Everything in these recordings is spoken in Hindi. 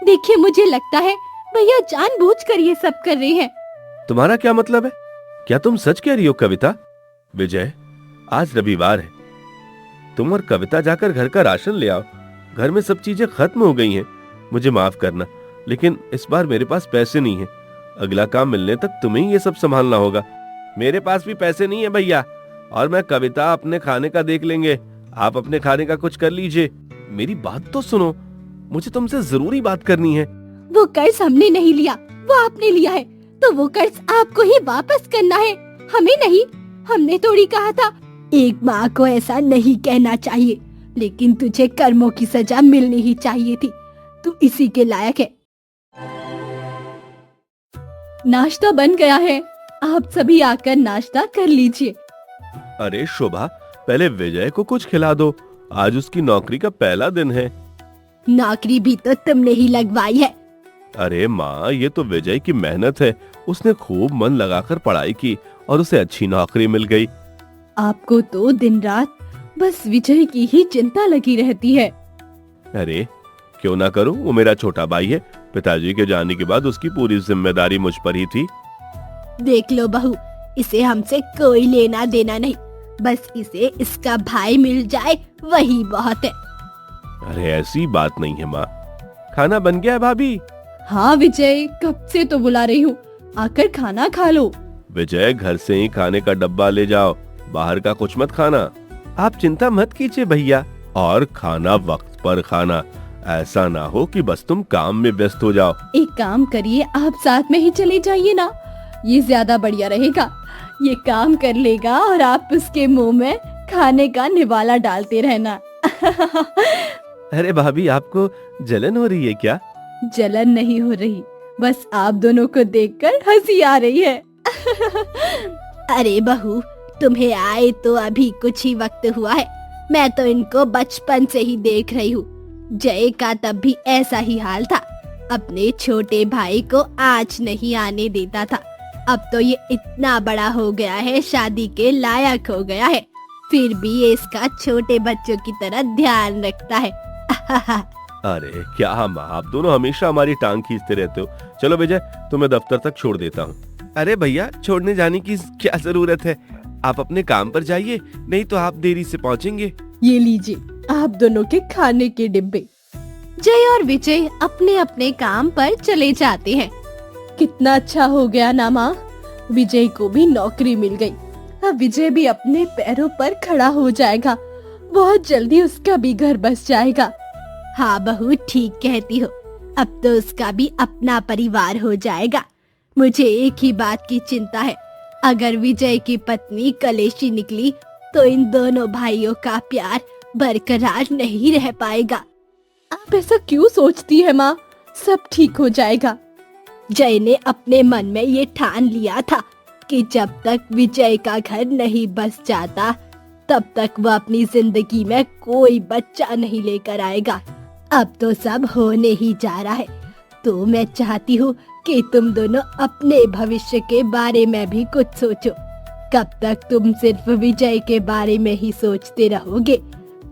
देखिए, मुझे लगता है भैया जानबूझकर ये सब कर रहे हैं। तुम्हारा क्या मतलब है? क्या तुम सच कह रही हो कविता? विजय, आज रविवार है। तुम और कविता जाकर घर का राशन ले आओ। घर में सब चीजें खत्म हो गई हैं। मुझे माफ करना, लेकिन इस बार मेरे पास पैसे नहीं हैं। अगला काम मिलने तक तुम्हें ही ये सब संभालना होगा। मेरे पास भी पैसे नहीं है भैया, और मैं कविता अपने खाने का देख लेंगे। आप अपने खाने का कुछ कर लीजिए। मेरी बात तो सुनो, मुझे तुमसे जरूरी बात करनी है। वो कर्ज हमने नहीं लिया, वो आपने लिया है, तो वो कर्ज आपको ही वापस करना है, हमें नहीं। हमने थोड़ी कहा था। एक माँ को ऐसा नहीं कहना चाहिए, लेकिन तुझे कर्मों की सजा मिलनी ही चाहिए थी। तू इसी के लायक है। नाश्ता बन गया है, आप सभी आकर नाश्ता कर लीजिए। अरे शोभा, पहले विजय को कुछ खिला दो। आज उसकी नौकरी का पहला दिन है। नौकरी भी तो तुमने ही लगवाई है। अरे माँ, ये तो विजय की मेहनत है। उसने खूब मन लगाकर पढ़ाई की और उसे अच्छी नौकरी मिल गई। आपको तो दिन रात बस विजय की ही चिंता लगी रहती है। अरे क्यों ना करूं, वो मेरा छोटा भाई है। पिताजी के जाने के बाद उसकी पूरी जिम्मेदारी मुझ पर ही थी। देख लो बहू, इसे हमसे कोई लेना देना नहीं, बस इसे इसका भाई मिल जाए वही बहुत है। अरे ऐसी बात नहीं है माँ। खाना बन गया है भाभी? हाँ विजय, कब से तो बुला रही हूँ, आकर खाना खा लो। विजय, घर से ही खाने का डब्बा ले जाओ, बाहर का कुछ मत खाना। आप चिंता मत कीजिए भैया, और खाना वक्त पर खाना। ऐसा ना हो कि बस तुम काम में व्यस्त हो जाओ। एक काम करिए, आप साथ में ही चले जाइए ना, ये ज्यादा बढ़िया रहेगा। ये काम कर लेगा और आप उसके मुंह में खाने का निवाला डालते रहना। अरे भाभी, आपको जलन हो रही है क्या? जलन नहीं हो रही, बस आप दोनों को देखकर हंसी आ रही है। अरे बहू, तुम्हें आए तो अभी कुछ ही वक्त हुआ है। मैं तो इनको बचपन से ही देख रही हूँ। जय का तब भी ऐसा ही हाल था, अपने छोटे भाई को आज नहीं आने देता था। अब तो ये इतना बड़ा हो गया है, शादी के लायक हो गया है, फिर भी ये इसका छोटे बच्चों की तरह ध्यान रखता है। अरे क्या माँ, आप दोनों हमेशा हमारी टांग खींचते रहते हो। चलो विजय, तुम्हें दफ्तर तक छोड़ देता हूँ। अरे भैया, छोड़ने जाने की क्या जरूरत है? आप अपने काम पर जाइए, नहीं तो आप देरी से पहुँचेंगे। ये लीजिए आप दोनों के खाने के डिब्बे। जय और विजय अपने अपने काम पर चले जाते हैं। कितना अच्छा हो गया ना माँ, विजय को भी नौकरी मिल गई। अब विजय भी अपने पैरों पर खड़ा हो जाएगा, बहुत जल्दी उसका भी घर बस जाएगा। हाँ बहू, ठीक कहती हो, अब तो उसका भी अपना परिवार हो जाएगा। मुझे एक ही बात की चिंता है, अगर विजय की पत्नी कलेशी निकली तो इन दोनों भाइयों का प्यार बरकरार नहीं रह पाएगा। आप ऐसा क्यों सोचती है माँ? सब ठीक हो जाएगा। जय ने अपने मन में ये ठान लिया था कि जब तक विजय का घर नहीं बस जाता, तब तक वह अपनी जिंदगी में कोई बच्चा नहीं लेकर आएगा। अब तो सब होने ही जा रहा है, तो मैं चाहती हूँ कि तुम दोनों अपने भविष्य के बारे में भी कुछ सोचो। कब तक तुम सिर्फ विजय के बारे में ही सोचते रहोगे?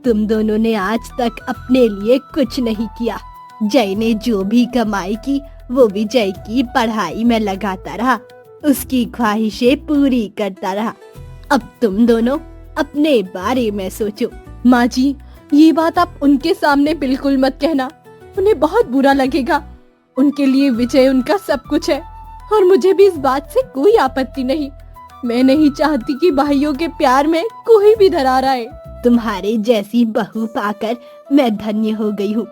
तुम दोनों ने आज तक अपने लिए कुछ नहीं किया। जय ने जो भी कमाई की वो विजय की पढ़ाई में लगाता रहा, उसकी ख्वाहिशें पूरी करता रहा। अब तुम दोनों अपने बारे में सोचो। माँ जी, ये बात आप उनके सामने बिल्कुल मत कहना, उन्हें बहुत बुरा लगेगा। उनके लिए विजय उनका सब कुछ है, और मुझे भी इस बात से कोई आपत्ति नहीं। मैं नहीं चाहती कि भाइयों के प्यार में कोई भी दरार आए। तुम्हारे जैसी बहू पाकर मैं धन्य हो गई हूँ,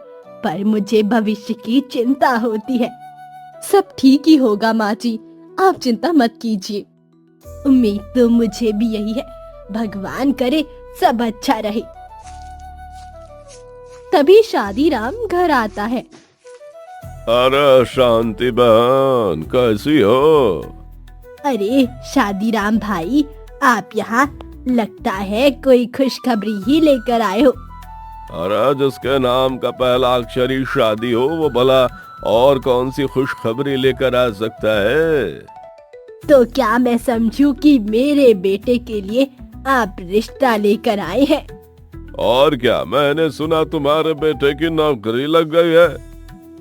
पर मुझे भविष्य की चिंता होती है। सब ठीक ही होगा माँ जी, आप चिंता मत कीजिए। उम्मीद तो मुझे भी यही है, भगवान करे सब अच्छा रहे। तभी शादीराम घर आता है। अरे शांति बहन, कैसी हो? अरे शादीराम भाई, आप यहाँ, लगता है कोई खुशखबरी ही लेकर आए हो। अरे जिसके नाम का पहला अक्षर ही शादी हो, वो भला और कौन सी खुशखबरी लेकर आ सकता है? तो क्या मैं समझूं कि मेरे बेटे के लिए आप रिश्ता लेकर आए हैं? और क्या, मैंने सुना तुम्हारे बेटे की नौकरी लग गई है।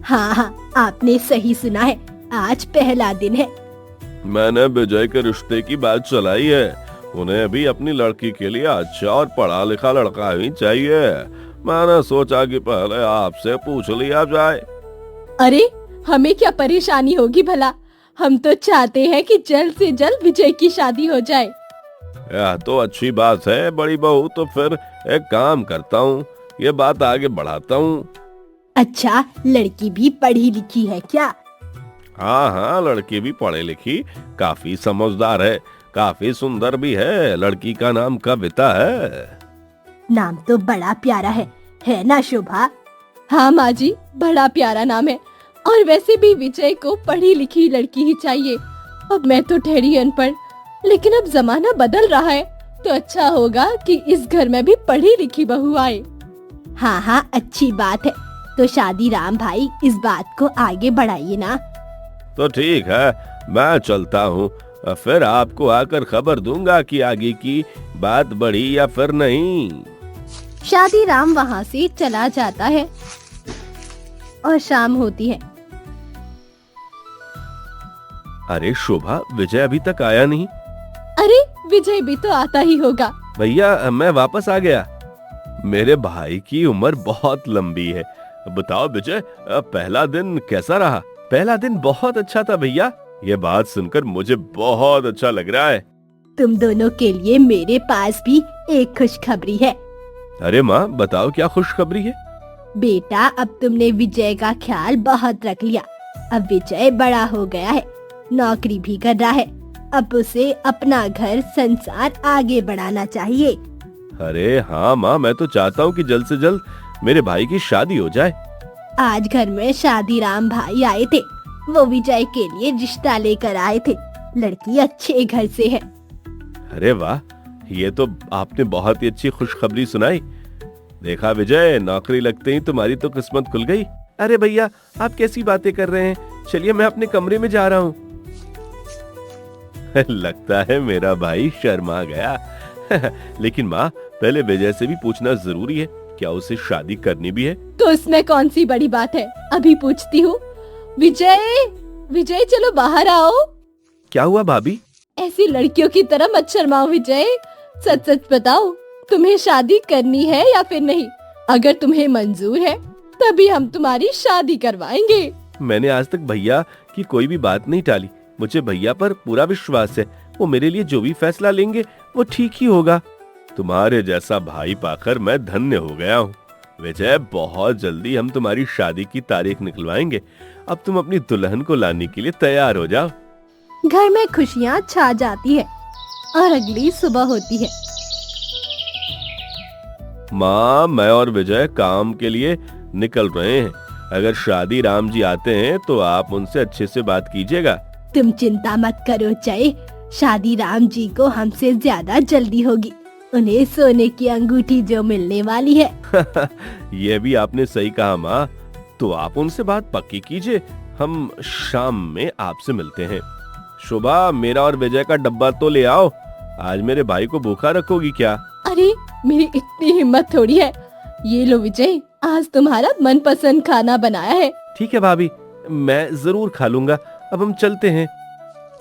हाँ हाँ, आपने सही सुना है, आज पहला दिन है। मैंने विजय के रिश्ते की बात चलाई है। उन्हें भी अपनी लड़की के लिए अच्छा और पढ़ा लिखा लड़का ही चाहिए। मैंने सोचा कि पहले आपसे पूछ लिया जाए। अरे, हमें क्या परेशानी होगी भला? हम तो चाहते हैं कि जल्द से जल्द विजय की शादी हो जाए। यह तो अच्छी बात है बड़ी बहू। तो फिर एक काम करता हूँ, ये बात आगे बढ़ाता हूँ। अच्छा, लड़की भी पढ़ी लिखी है क्या? हाँ हाँ, लड़की भी पढ़ी लिखी, काफी समझदार है, काफी सुंदर भी है। लड़की का नाम कविता है। नाम तो बड़ा प्यारा है ना शोभा? हाँ माँ जी, बड़ा प्यारा नाम है। और वैसे भी विजय को पढ़ी लिखी लड़की ही चाहिए। अब मैं तो ठहरी अनपढ़, लेकिन अब जमाना बदल रहा है, तो अच्छा होगा कि इस घर में भी पढ़ी लिखी बहू आए। हाँ हाँ, अच्छी बात है। तो शादी राम भाई, इस बात को आगे बढ़ाइए ना। तो ठीक है, मैं चलता हूँ। फिर आपको आकर खबर दूंगा कि आगे की बात बढ़ी या फिर नहीं। शादी राम वहाँ से चला जाता है और शाम होती है। अरे शोभा, विजय अभी तक आया नहीं। अरे, विजय भी तो आता ही होगा। भैया, मैं वापस आ गया। मेरे भाई की उम्र बहुत लंबी है। बताओ विजय, पहला दिन कैसा रहा? पहला दिन बहुत अच्छा था भैया। ये बात सुनकर मुझे बहुत अच्छा लग रहा है। तुम दोनों के लिए मेरे पास भी एक खुशखबरी है। अरे माँ, बताओ क्या खुशखबरी है? बेटा, अब तुमने विजय का ख्याल बहुत रख लिया। अब विजय बड़ा हो गया है, नौकरी भी कर रहा है। अब उसे अपना घर संसार आगे बढ़ाना चाहिए। अरे हाँ माँ, मैं तो चाहता हूँ कि जल्द से जल्द मेरे भाई की शादी हो जाए। आज घर में शादी राम भाई आए थे। वो विजय के लिए रिश्ता लेकर आए थे। लड़की अच्छे घर से है। अरे वाह, ये तो आपने बहुत ही अच्छी खुशखबरी सुनाई। देखा विजय, नौकरी लगते ही तुम्हारी तो किस्मत खुल गई। अरे भैया, आप कैसी बातें कर रहे हैं? चलिए, मैं अपने कमरे में जा रहा हूँ। लगता है मेरा भाई शर्मा गया। लेकिन माँ, पहले विजय से भी पूछना जरूरी है, क्या उसे शादी करनी भी है? तो इसमें कौन सी बड़ी बात है, अभी पूछती हूँ। विजय, विजय, चलो बाहर आओ। क्या हुआ भाभी? ऐसी लड़कियों की तरह मत शर्माओ विजय। सच सच बताओ, तुम्हें शादी करनी है या फिर नहीं? अगर तुम्हें मंजूर है, तभी हम तुम्हारी शादी करवाएंगे। मैंने आज तक भैया की कोई भी बात नहीं टाली। मुझे भैया पर पूरा विश्वास है। वो मेरे लिए जो भी फैसला लेंगे वो ठीक ही होगा। तुम्हारे जैसा भाई पाकर मैं धन्य हो गया हूँ। विजय, बहुत जल्दी हम तुम्हारी शादी की तारीख निकलवाएंगे। अब तुम अपनी दुल्हन को लाने के लिए तैयार हो जाओ। घर में खुशियाँ छा जाती है और अगली सुबह होती है। माँ, मैं और विजय काम के लिए निकल रहे हैं। अगर शादी राम जी आते हैं तो आप उनसे अच्छे से बात कीजिएगा। तुम चिंता मत करो जय, शादी राम जी को हमसे ज्यादा जल्दी होगी। उन्हें सोने की अंगूठी जो मिलने वाली है। ये भी आपने सही कहा माँ। तो आप उनसे बात पक्की कीजिए। हम शाम में आपसे मिलते हैं। शोभा, मेरा और विजय का डब्बा तो ले आओ। आज मेरे भाई को भूखा रखोगी क्या? अरे, मेरी इतनी हिम्मत थोड़ी है। ये लो विजय, आज तुम्हारा मनपसंद खाना बनाया है। ठीक है भाभी, मैं जरूर खा लूंगा। अब हम चलते हैं।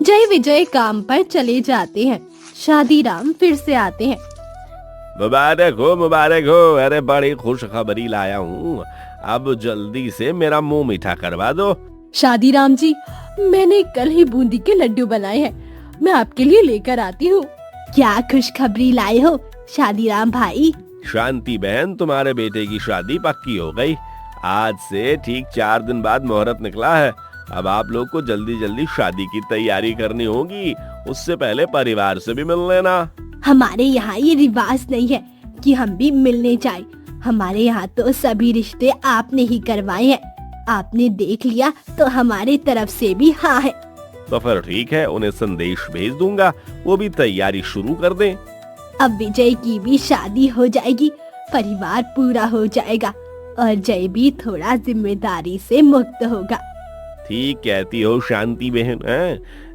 जय विजय काम पर चले जाते हैं। शादी राम फिर से आते हैं। मुबारक हो, मुबारक हो। अरे बड़ी खुशखबरी लाया हूँ। अब जल्दी से मेरा मुंह मीठा करवा दो। शादी राम जी, मैंने कल ही बूंदी के लड्डू बनाए हैं, मैं आपके लिए लेकर आती हूँ। क्या खुशखबरी लाए हो शादी राम भाई? शांति बहन, तुम्हारे बेटे की शादी पक्की हो गई। आज से ठीक 4 दिन बाद मुहूर्त निकला है। अब आप लोग को जल्दी जल्दी शादी की तैयारी करनी होगी। उससे पहले परिवार से भी मिल लेना। हमारे यहाँ ये रिवाज नहीं है कि हम भी मिलने जाए। हमारे यहाँ तो सभी रिश्ते आपने ही करवाए हैं। आपने देख लिया तो हमारे तरफ से भी हाँ है। तो फिर ठीक है, उन्हें संदेश भेज दूंगा, वो भी तैयारी शुरू कर दें। अब विजय की भी शादी हो जाएगी, परिवार पूरा हो जाएगा और जय भी थोड़ा जिम्मेदारी से मुक्त होगा। ठीक कहती हो शांति बहन।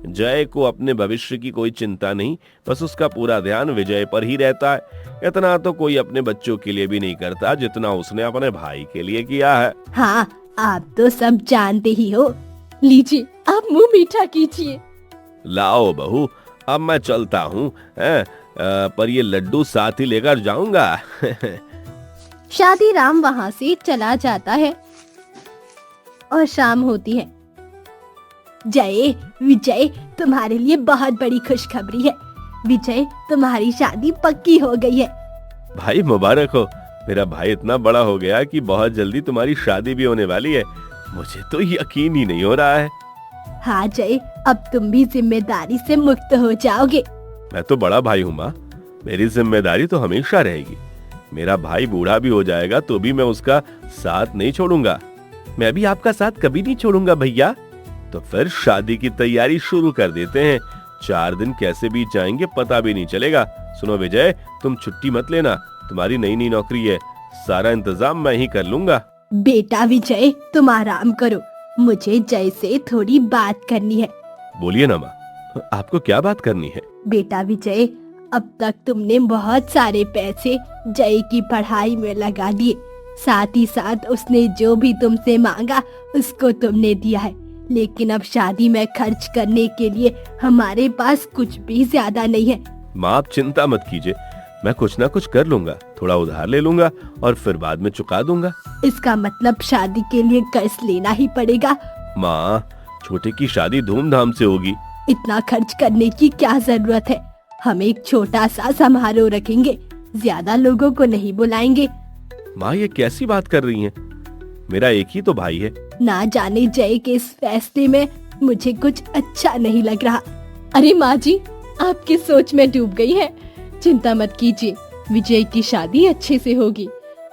जय को अपने भविष्य की कोई चिंता नहीं, बस उसका पूरा ध्यान विजय पर ही रहता है। इतना तो कोई अपने बच्चों के लिए भी नहीं करता जितना उसने अपने भाई के लिए किया है। हाँ, आप तो सब जानते ही हो। लीजिए, आप मुंह मीठा कीजिए। लाओ बहू, अब मैं चलता हूँ, पर ये लड्डू साथ ही लेकर जाऊंगा। शादीराम वहाँ से चला जाता है और शाम होती है। जय, विजय, तुम्हारे लिए बहुत बड़ी खुशखबरी है। विजय, तुम्हारी शादी पक्की हो गई है। भाई मुबारक हो। मेरा भाई इतना बड़ा हो गया कि बहुत जल्दी तुम्हारी शादी भी होने वाली है। मुझे तो यकीन ही नहीं हो रहा है। हाँ जय, अब तुम भी जिम्मेदारी से मुक्त हो जाओगे। मैं तो बड़ा भाई हूँ माँ, मेरी जिम्मेदारी तो हमेशा रहेगी। मेरा भाई बूढ़ा भी हो जाएगा तो भी मैं उसका साथ नहीं छोड़ूंगा। मैं भी आपका साथ कभी नहीं छोड़ूंगा भैया। तो फिर शादी की तैयारी शुरू कर देते हैं। 4 दिन कैसे बीत जाएंगे पता भी नहीं चलेगा। सुनो विजय, तुम छुट्टी मत लेना, तुम्हारी नई नौकरी है, सारा इंतजाम मैं ही कर लूंगा। बेटा विजय, तुम आराम करो, मुझे जय से थोड़ी बात करनी है। बोलिए ना माँ, आपको क्या बात करनी है? बेटा विजय, अब तक तुमने बहुत सारे पैसे जय की पढ़ाई में लगा दिए। साथ ही साथ उसने जो भी तुमसे मांगा उसको तुमने दिया है, लेकिन अब शादी में खर्च करने के लिए हमारे पास कुछ भी ज्यादा नहीं है। माँ आप चिंता मत कीजिए, मैं कुछ ना कुछ कर लूंगा। थोड़ा उधार ले लूंगा और फिर बाद में चुका दूंगा। इसका मतलब शादी के लिए कर्ज लेना ही पड़ेगा। माँ, छोटे की शादी धूमधाम से होगी। इतना खर्च करने की क्या जरूरत है? हम एक छोटा सा समारोह रखेंगे, ज्यादा लोगों को नहीं बुलाएंगे। माँ ये कैसी बात कर रही हैं? मेरा एक ही तो भाई है। ना जाने जय के इस फैसले में मुझे कुछ अच्छा नहीं लग रहा। अरे माँ जी, आपकी सोच में डूब गई है। चिंता मत कीजिए, विजय की शादी अच्छे से होगी।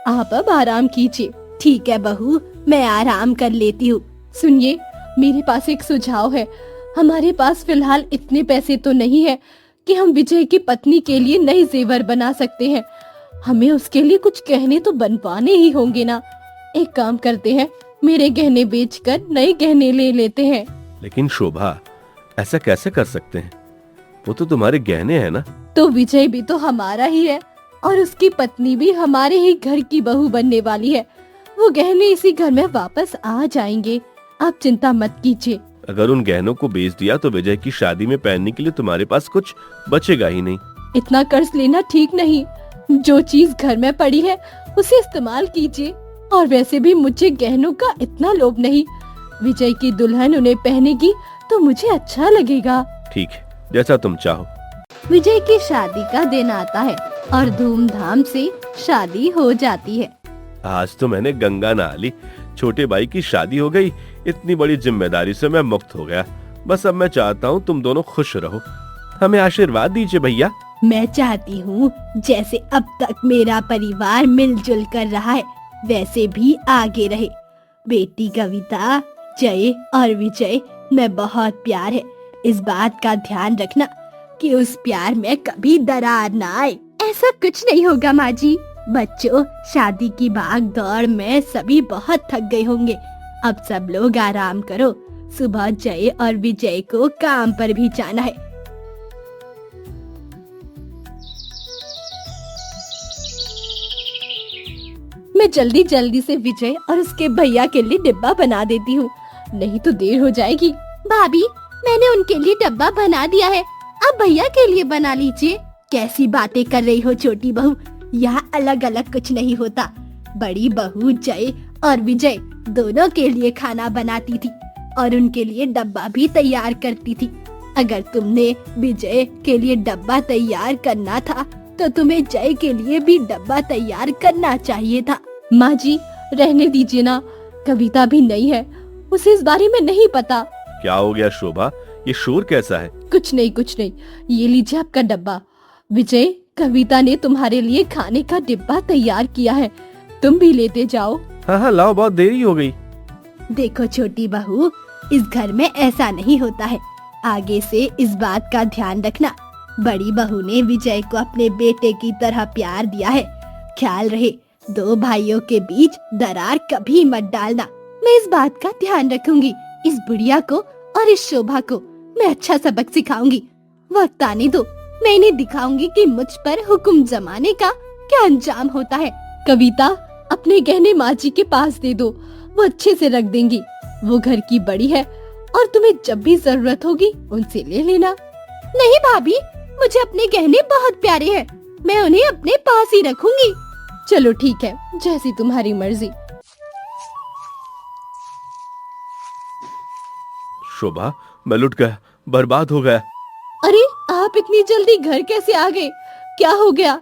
आप अब आराम कीजिए। ठीक है बहू, मैं आराम कर लेती हूँ। सुनिए, मेरे पास एक सुझाव है। हमारे पास फिलहाल इतने पैसे तो नहीं है कि हम विजय की पत्नी के लिए नए जेवर बना सकते हैं। हमें उसके लिए कुछ गहने तो बनवाने ही होंगे ना। एक काम करते हैं, मेरे गहने बेचकर नए गहने ले लेते हैं। लेकिन शोभा, ऐसा कैसे कर सकते हैं? वो तो तुम्हारे गहने हैं ना। तो विजय भी तो हमारा ही है और उसकी पत्नी भी हमारे ही घर की बहू बनने वाली है। वो गहने इसी घर में वापस आ जाएंगे। आप चिंता मत कीजिए। अगर उन गहनों को बेच दिया तो विजय की शादी में पहनने के लिए तुम्हारे पास कुछ बचेगा ही नहीं। इतना कर्ज लेना ठीक नहीं। जो चीज घर में पड़ी है उसे इस्तेमाल कीजिए। और वैसे भी मुझे गहनों का इतना लोभ नहीं। विजय की दुल्हन उन्हें पहनेगी तो मुझे अच्छा लगेगा। ठीक है, जैसा तुम चाहो। विजय की शादी का दिन आता है और धूमधाम से शादी हो जाती है। आज तो मैंने गंगा नहा ली, छोटे भाई की शादी हो गई। इतनी बड़ी जिम्मेदारी से मैं मुक्त हो गया। बस अब मैं चाहता हूँ तुम दोनों खुश रहो। हमें आशीर्वाद दीजिए भैया। मैं चाहती हूँ जैसे अब तक मेरा परिवार मिलजुल कर रहा है वैसे भी आगे रहे। बेटी कविता, जय और विजय में बहुत प्यार है। इस बात का ध्यान रखना कि उस प्यार में कभी दरार ना आए। ऐसा कुछ नहीं होगा माँ जी। बच्चों, शादी की भाग दौड़ में सभी बहुत थक गए होंगे। अब सब लोग आराम करो। सुबह जय और विजय को काम पर भी जाना है। मैं जल्दी जल्दी से विजय और उसके भैया के लिए डिब्बा बना देती हूँ, नहीं तो देर हो जाएगी। भाभी, मैंने उनके लिए डब्बा बना दिया है, अब भैया के लिए बना लीजिए। कैसी बातें कर रही हो छोटी बहू, यहाँ अलग अलग कुछ नहीं होता। बड़ी बहू जय और विजय दोनों के लिए खाना बनाती थी और उनके लिए डब्बा भी तैयार करती थी। अगर तुमने विजय के लिए डब्बा तैयार करना था तो तुम्हें जय के लिए भी डब्बा तैयार करना चाहिए था। माँ जी, रहने दीजिए ना, कविता भी नहीं है, उसे इस बारे में नहीं पता। क्या हो गया शोभा, ये शोर कैसा है? कुछ नहीं, ये लीजिए आपका डब्बा। विजय, कविता ने तुम्हारे लिए खाने का डिब्बा तैयार किया है, तुम भी लेते जाओ। हाँ, लाओ, बहुत देरी हो गई। देखो छोटी बहू, इस घर में ऐसा नहीं होता है। आगे से इस बात का ध्यान रखना। बड़ी बहू ने विजय को अपने बेटे की तरह प्यार दिया है। ख्याल रहे, 2 भाइयों के बीच दरार कभी मत डालना। मैं इस बात का ध्यान रखूंगी। इस बुढ़िया को और इस शोभा को मैं अच्छा सबक सिखाऊंगी। वक्त आने दो, मैं इन्हें दिखाऊंगी कि मुझ पर हुक्म जमाने का क्या अंजाम होता है। कविता, अपने गहने माँ जी के पास दे दो, वो अच्छे से रख देंगी। वो घर की बड़ी है और तुम्हें जब भी जरूरत होगी उनसे ले लेना। नहीं भाभी, मुझे अपने गहने बहुत प्यारे हैं, मैं उन्हें अपने पास ही रखूंगी। चलो ठीक है, जैसी तुम्हारी मर्जी। शोभा, मैं लुट गया, बर्बाद हो गया। अरे आप इतनी जल्दी घर कैसे आ गए? क्या हो गया?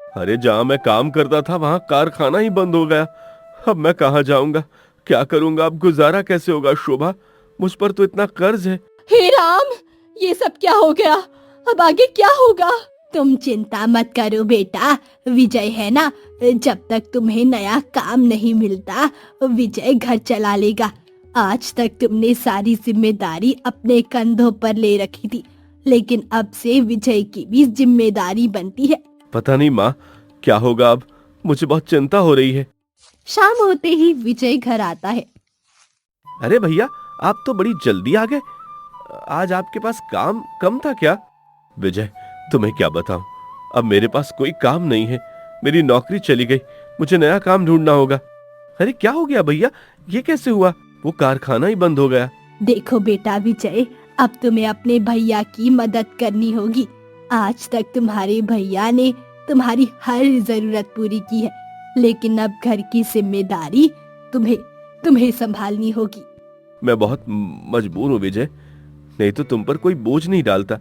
अरे जहाँ मैं काम करता था वहाँ कारखाना ही बंद हो गया। अब मैं कहाँ जाऊंगा, क्या करूंगा, अब गुजारा कैसे होगा? शोभा, मुझ पर तो इतना कर्ज है। हे राम, ये सब क्या हो गया? अब आगे क्या होगा? तुम चिंता मत करो बेटा, विजय है ना, जब तक तुम्हें नया काम नहीं मिलता विजय घर चला लेगा। आज तक तुमने सारी जिम्मेदारी अपने कंधों पर ले रखी थी, लेकिन अब से विजय की भी जिम्मेदारी बनती है। पता नहीं माँ, क्या होगा अब, मुझे बहुत चिंता हो रही है। शाम होते ही विजय घर आता है। अरे भैया, आप तो बड़ी जल्दी आ गए। आज आपके पास काम कम था क्या? विजय, तुम्हें क्या बताऊं, अब मेरे पास कोई काम नहीं है, मेरी नौकरी चली गई, मुझे नया काम ढूंढना होगा। अरे क्या हो गया भैया, ये कैसे हुआ? वो कारखाना ही बंद हो गया। देखो बेटा विजय, अब तुम्हें अपने भैया की मदद करनी होगी। आज तक तुम्हारे भैया ने तुम्हारी हर जरूरत पूरी की है, लेकिन अब घर की जिम्मेदारी तुम्हें संभालनी होगी। मैं बहुत मजबूर हूँ विजय, नहीं तो तुम पर कोई बोझ नहीं डालता।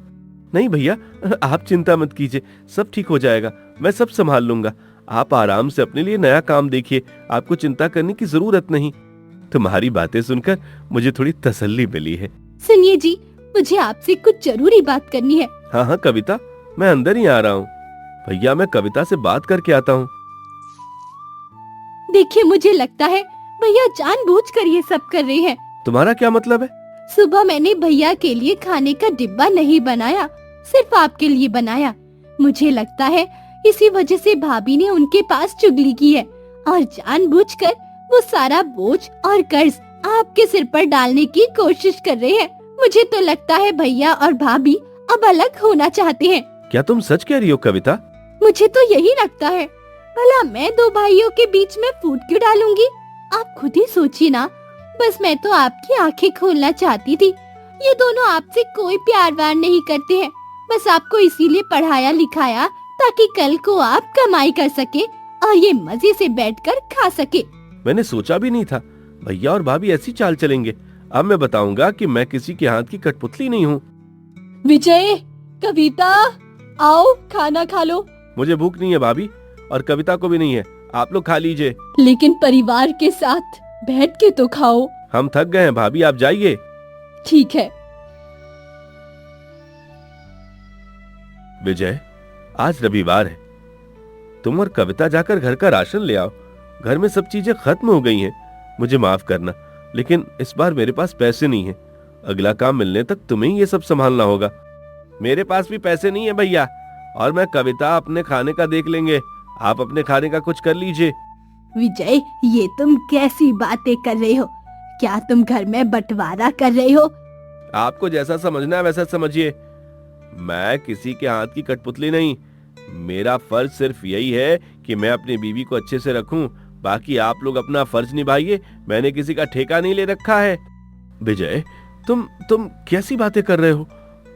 नहीं भैया, आप चिंता मत कीजिए, सब ठीक हो जाएगा, मैं सब संभाल लूंगा। आप आराम से अपने लिए नया काम देखिए, आपको चिंता करने की जरूरत नहीं। तुम्हारी बातें सुनकर मुझे थोड़ी तसल्ली मिली है। सुनिए जी, मुझे आपसे कुछ जरूरी बात करनी है। हाँ हाँ कविता, मैं अंदर ही आ रहा हूँ। भैया, मैं कविता से बात करके आता हूँ। देखिए, मुझे लगता है भैया जानबूझकर ये सब कर रहे हैं। तुम्हारा क्या मतलब है? सुबह मैंने भैया के लिए खाने का डिब्बा नहीं बनाया, सिर्फ आपके लिए बनाया। मुझे लगता है इसी वजह से भाभी ने उनके पास चुगली की है और जानबूझकर वो सारा बोझ और कर्ज आपके सिर पर डालने की कोशिश कर रहे हैं। मुझे तो लगता है भैया और भाभी अब अलग होना चाहते हैं। क्या तुम सच कह रही हो कविता? मुझे तो यही लगता है। भला मैं दो भाइयों के बीच में फूट क्यों डालूंगी? आप खुद ही सोचिए ना। बस मैं तो आपकी आंखें खोलना चाहती थी। ये दोनों आपसे कोई प्यार वार नहीं करते हैं, बस आपको इसीलिए पढ़ाया लिखाया ताकि कल को आप कमाई कर सके और ये मजे से बैठकर खा सके। मैंने सोचा भी नहीं था भैया और भाभी ऐसी चाल चलेंगे। अब मैं बताऊंगा कि मैं किसी के हाथ की कठपुतली नहीं हूँ। विजय, कविता, आओ खाना खा लो। मुझे भूख नहीं है भाभी, और कविता को भी नहीं है, आप लोग खा लीजिए। लेकिन परिवार के साथ बैठ के तो खाओ। हम थक गए हैं भाभी, आप जाइए। ठीक है। विजय, आज रविवार है, तुम और कविता जाकर घर का राशन ले आओ। घर में सब चीजें खत्म हो गई हैं। मुझे माफ करना, लेकिन इस बार मेरे पास पैसे नहीं है। अगला काम मिलने तक तुम्हें ही ये सब संभालना होगा। मेरे पास भी पैसे नहीं है भैया, और मैं कविता अपने खाने का देख लेंगे, आप अपने खाने का कुछ कर लीजिए। विजय, ये तुम कैसी बातें कर रहे हो? क्या तुम घर में बंटवारा कर रहे हो? आपको जैसा समझना है वैसा समझिए। मैं किसी के हाथ की कठपुतली नहीं। मेरा फर्ज सिर्फ यही है कि मैं अपनी बीवी को अच्छे से रखूं। बाकी आप लोग अपना फर्ज निभाइए, मैंने किसी का ठेका नहीं ले रखा है। विजय, तुम कैसी बातें कर रहे हो?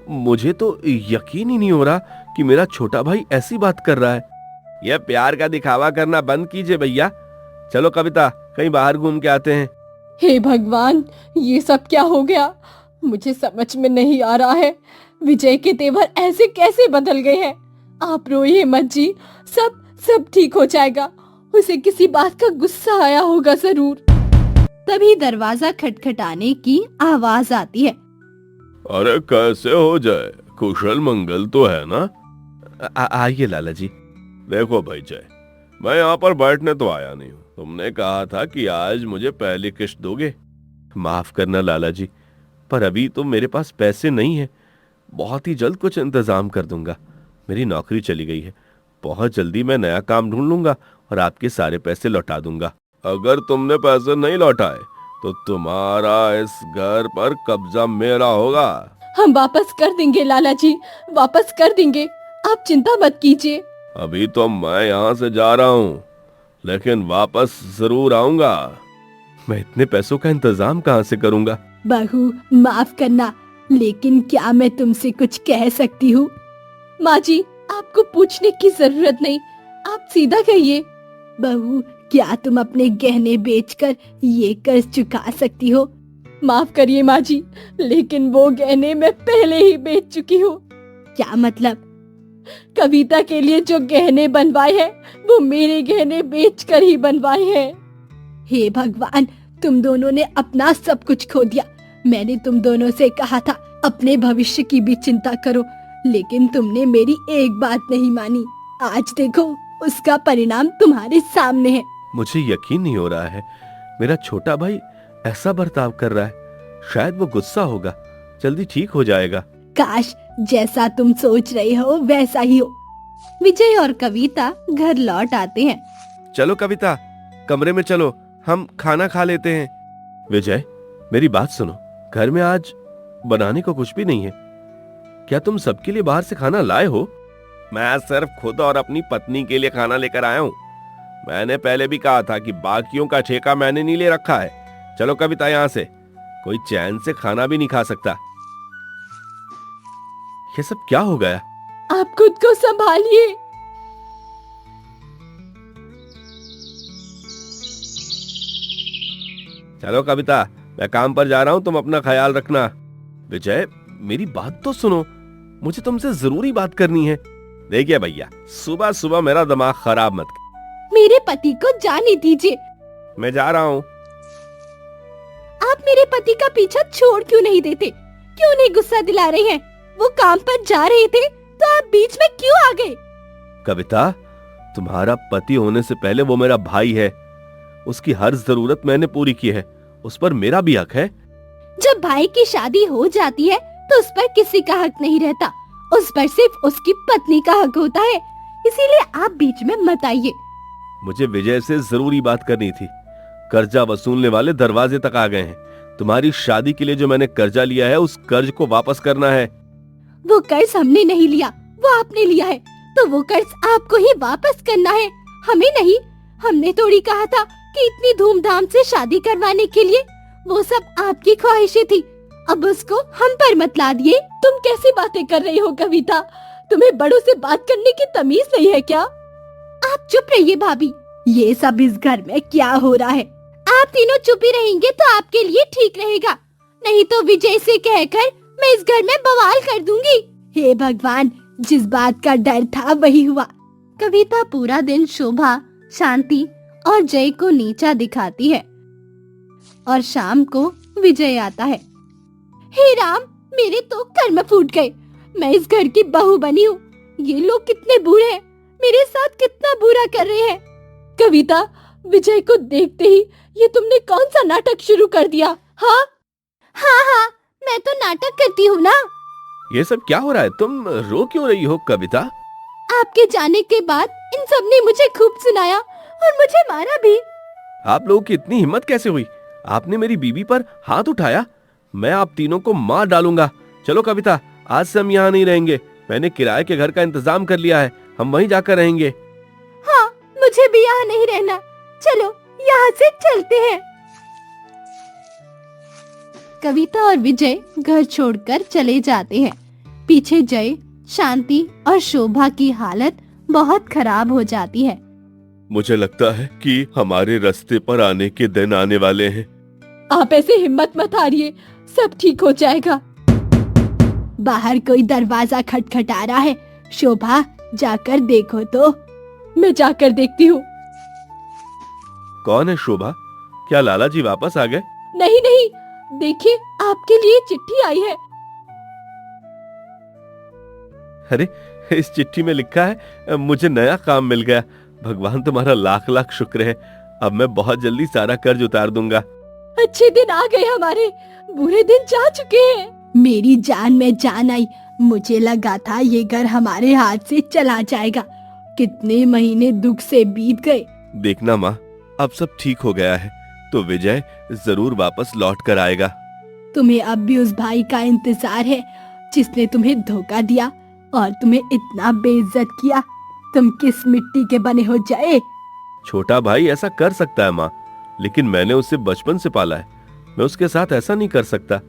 मुझे तो यकीन ही नहीं हो रहा कि मेरा छोटा भाई ऐसी बात कर रहा है। यह प्यार का दिखावा करना बंद कीजिए भैया। चलो कविता, कहीं बाहर घूम के आते हैं। हे भगवान, ये सब क्या हो गया? मुझे समझ में नहीं आ रहा है। विजय के तेवर ऐसे कैसे बदल गए हैं? आप रोइए मत जी, सब ठीक हो जाएगा। उसे किसी बात का गुस्सा आया होगा जरूर। तभी दरवाजा खटखटाने की आवाज आती है। अरे कैसे हो जाए, कुशल मंगल तो है ना? आइए लाला जी। देखो भाई जय, मैं यहाँ पर बैठने तो आया नहीं हूँ। तुमने कहा था कि आज मुझे पहली किश्त दोगे। माफ करना लाला जी, पर अभी तो मेरे पास पैसे नहीं है। बहुत ही जल्द कुछ इंतजाम कर दूंगा। मेरी नौकरी चली गई है, बहुत जल्दी मैं नया काम ढूंढ लूंगा और आपके सारे पैसे लौटा दूंगा। अगर तुमने पैसे नहीं लौटाए तो तुम्हारा इस घर पर कब्जा मेरा होगा। हम वापस कर देंगे लाला जी, वापस कर देंगे, आप चिंता मत कीजिए। अभी तो मैं यहाँ से जा रहा हूँ, लेकिन वापस जरूर आऊंगा। मैं इतने पैसों का इंतजाम कहाँ से करूंगा? बहू माफ करना, लेकिन क्या मैं तुमसे कुछ कह सकती हूँ? माँ जी, आपको पूछने की जरूरत नहीं, आप सीधा कहिए। बहू, क्या तुम अपने गहने बेचकर ये कर्ज चुका सकती हो? माफ करिए माँ जी, लेकिन वो गहने मैं पहले ही बेच चुकी हूँ। क्या मतलब? कविता के लिए जो गहने बनवाए हैं वो मेरे गहने बेचकर ही बनवाए हैं। हे भगवान, तुम दोनों ने अपना सब कुछ खो दिया। मैंने तुम दोनों से कहा था अपने भविष्य की भी चिंता करो, लेकिन तुमने मेरी एक बात नहीं मानी। आज देखो उसका परिणाम तुम्हारे सामने है। मुझे यकीन नहीं हो रहा है, मेरा छोटा भाई ऐसा बर्ताव कर रहा है। शायद वो गुस्सा होगा, जल्दी ठीक हो जाएगा। काश जैसा तुम सोच रहे हो वैसा ही हो। विजय और कविता घर लौट आते हैं। चलो कविता, कमरे में चलो, हम खाना खा लेते हैं। विजय, मेरी बात सुनो, घर में आज बनाने को कुछ भी नहीं है। क्या तुम सबके लिए बाहर से खाना लाए हो? मैं सिर्फ खुद और अपनी पत्नी के लिए खाना लेकर आया हूँ। मैंने पहले भी कहा था कि बाकियों का ठेका मैंने नहीं ले रखा है। चलो कविता, यहाँ से कोई चैन से खाना भी नहीं खा सकता। ये सब क्या हो गया? आप खुद को संभालिए। चलो कविता, मैं काम पर जा रहा हूँ, तुम अपना ख्याल रखना। विजय, मेरी बात तो सुनो, मुझे तुमसे जरूरी बात करनी है। देखिए भैया, सुबह सुबह मेरा दिमाग खराब मत कर। मेरे पति को जाने दीजिए। मैं जा रहा हूँ। आप मेरे पति का पीछा छोड़ क्यों नहीं देते? क्यों नहीं गुस्सा दिला रहे हैं? वो काम पर जा रहे थे तो आप बीच में क्यों आ गए? कविता, तुम्हारा पति होने से पहले वो मेरा भाई है। उसकी हर जरूरत मैंने पूरी की है, उस पर मेरा भी हक है। जब भाई की शादी हो जाती है तो उस पर किसी का हक नहीं रहता, उस पर सिर्फ उसकी पत्नी का हक होता है। इसीलिए आप बीच में मत आइए। मुझे विजय से जरूरी बात करनी थी। कर्जा वसूलने वाले दरवाजे तक आ गए हैं। तुम्हारी शादी के लिए जो मैंने कर्जा लिया है, उस कर्ज को वापस करना है। वो कर्ज हमने नहीं लिया, वो आपने लिया है, तो वो कर्ज आपको ही वापस करना है, हमें नहीं। हमने थोड़ी कहा था कि इतनी धूमधाम से शादी करवाने के लिए। वो सब आपकी ख्वाहिशें थी, अब उसको हम पर मत ला दिए। तुम कैसी बातें कर रही हो कविता? तुम्हें बड़ों से बात करने की तमीज नहीं है क्या? आप चुप रहिए भाभी, ये सब इस घर में क्या हो रहा है? आप तीनों चुप ही रहेंगे तो आपके लिए ठीक रहेगा, नहीं तो विजय से कहकर मैं इस घर में बवाल कर दूंगी। हे भगवान, जिस बात का डर था वही हुआ। कविता पूरा दिन शोभा, शांति और जय को नीचा दिखाती है और शाम को विजय आता है। हे राम, मेरे तो कर्म फूट गए। मैं इस घर की बहू बनी हूँ, ये लोग कितने बुरे हैं, मेरे साथ कितना बुरा कर रहे हैं। कविता, विजय को देखते ही ये तुमने कौन सा नाटक शुरू कर दिया? हाँ हाँ हाँ, मैं तो नाटक करती हूँ ना। ये सब क्या हो रहा है? तुम रो क्यों रही हो कविता? आपके जाने के बाद इन सब ने मुझे खूब सुनाया और मुझे मारा भी। आप लोगों की इतनी हिम्मत कैसे हुई? आपने मेरी बीबी पर हाथ उठाया। मैं आप तीनों को मार डालूंगा। चलो कविता, आज से हम यहाँ नहीं रहेंगे। मैंने किराए के घर का इंतजाम कर लिया है, हम वहीं जाकर रहेंगे। हाँ, मुझे भी यहाँ नहीं रहना। चलो यहाँ से चलते हैं। कविता और विजय घर छोड़कर चले जाते हैं। पीछे जय, शांति और शोभा की हालत बहुत खराब हो जाती है। मुझे लगता है कि हमारे रास्ते पर आने के दिन आने वाले हैं। आप ऐसे हिम्मत मत हारिए, सब ठीक हो जाएगा। बाहर कोई दरवाजा खटखटा रहा है। शोभा, जाकर देखो तो। मैं जाकर देखती हूँ। कौन है शोभा? क्या लाला जी वापस आ गए? नहीं नहीं, देखिए आपके लिए चिट्ठी आई है। अरे, इस चिट्ठी में लिखा है मुझे नया काम मिल गया। भगवान तुम्हारा लाख लाख शुक्र है। अब मैं बहुत जल्दी सारा कर्ज उतार दूंगा। अच्छे दिन आ गए हमारे, बुरे दिन जा चुके हैं। मेरी जान में जान आई। मुझे लगा था ये घर हमारे हाथ से चला जाएगा। कितने महीने दुख से बीत गए। देखना माँ, अब सब ठीक हो गया है, तो विजय जरूर वापस लौट कर आएगा। तुम्हें अब भी उस भाई का इंतजार है जिसने तुम्हें धोखा दिया और तुम्हें इतना बेइज्जत किया। तुम किस मिट्टी के बने हो जय? छोटा भाई ऐसा कर सकता है माँ, लेकिन मैंने उसे बचपन से पाला है, मैं उसके साथ ऐसा नहीं कर सकता।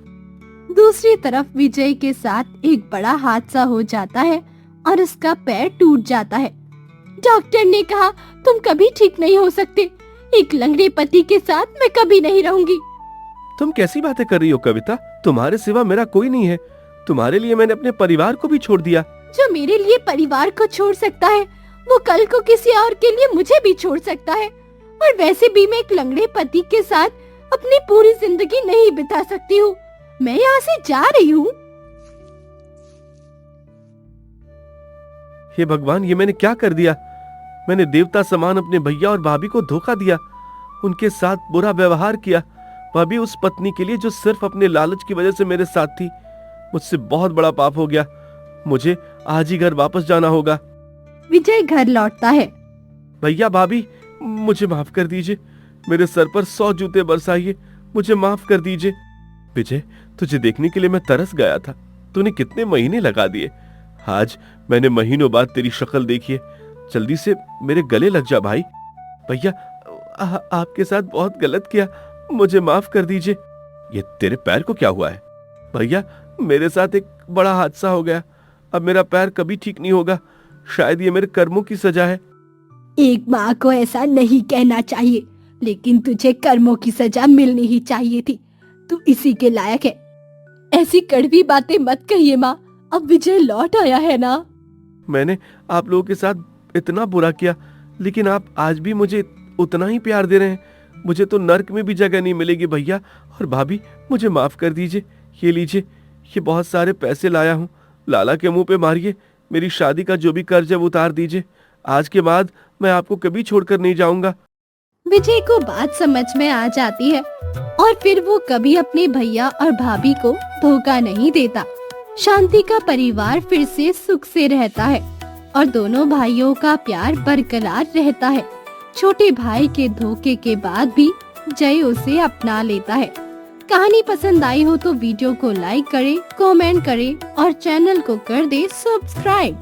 दूसरी तरफ विजय के साथ एक बड़ा हादसा हो जाता है और उसका पैर टूट जाता है। डॉक्टर ने कहा तुम कभी ठीक नहीं हो सकते, एक लंगड़े पति के साथ मैं कभी नहीं रहूंगी। तुम कैसी बातें कर रही हो कविता? तुम्हारे सिवा मेरा कोई नहीं है। तुम्हारे लिए मैंने अपने परिवार को भी छोड़ दिया। जो मेरे लिए परिवार को छोड़ सकता है वो कल को किसी और के लिए मुझे भी छोड़ सकता है। और वैसे भी मैं एक लंगड़े पति के साथ अपनी पूरी जिंदगी नहीं बिता सकती हूँ। मैं यहाँ से जा रही हूँ। हे भगवान, ये मैंने क्या कर दिया? मैंने देवता समान अपने भैया और भाभी को धोखा दिया, उनके साथ बुरा व्यवहार किया, वह भी उस पत्नी के लिए जो सिर्फ अपने लालच की वजह से मेरे साथ थी। मुझसे बहुत बड़ा पाप हो गया। मुझे आज ही घर वापस जाना होगा। विजय घर लौटता है। भैया भाभी, मुझे माफ कर दीजिए। मेरे सर पर 100 जूते बरसाइए, मुझे माफ कर दीजिए। विजय, तुझे देखने के लिए मैं तरस गया था। तूने कितने महीने लगा दिए। आज मैंने महीनों बाद तेरी शक्ल देखी है। जल्दी से मेरे गले लग जा भाई। भैया, आपके साथ बहुत गलत किया, मुझे माफ कर दीजिए। ये तेरे पैर को क्या हुआ है? भैया, मेरे साथ एक बड़ा हादसा हो गया। अब मेरा पैर कभी ठीक नहीं होगा। शायद ये मेरे कर्मों की सजा है। एक माँ को ऐसा नहीं कहना चाहिए, लेकिन तुझे कर्मों की सजा मिलनी ही चाहिए थी। तू इसी के लायक है। ऐसी कड़वी बातें मत कहिए माँ, अब विजय लौट आया है ना। मैंने आप लोगों के साथ इतना बुरा किया, लेकिन आप आज भी मुझे उतना ही प्यार दे रहे हैं। मुझे तो नर्क में भी जगह नहीं मिलेगी। भैया और भाभी, मुझे माफ कर दीजिए। ये लीजिए, ये बहुत सारे पैसे लाया हूँ। लाला के मुंह पे मारिए। मेरी शादी का जो भी कर्ज है वो उतार दीजिए। आज के बाद मैं आपको कभी छोड़कर नहीं जाऊंगा। विजय को बात समझ में आ जाती है और फिर वो कभी अपने भैया और भाभी को धोखा नहीं देता। शांति का परिवार फिर से सुख से रहता है और दोनों भाइयों का प्यार बरकरार रहता है। छोटे भाई के धोखे के बाद भी जय उसे अपना लेता है। कहानी पसंद आई हो तो वीडियो को लाइक करें, कमेंट करें और चैनल को कर दे सब्सक्राइब।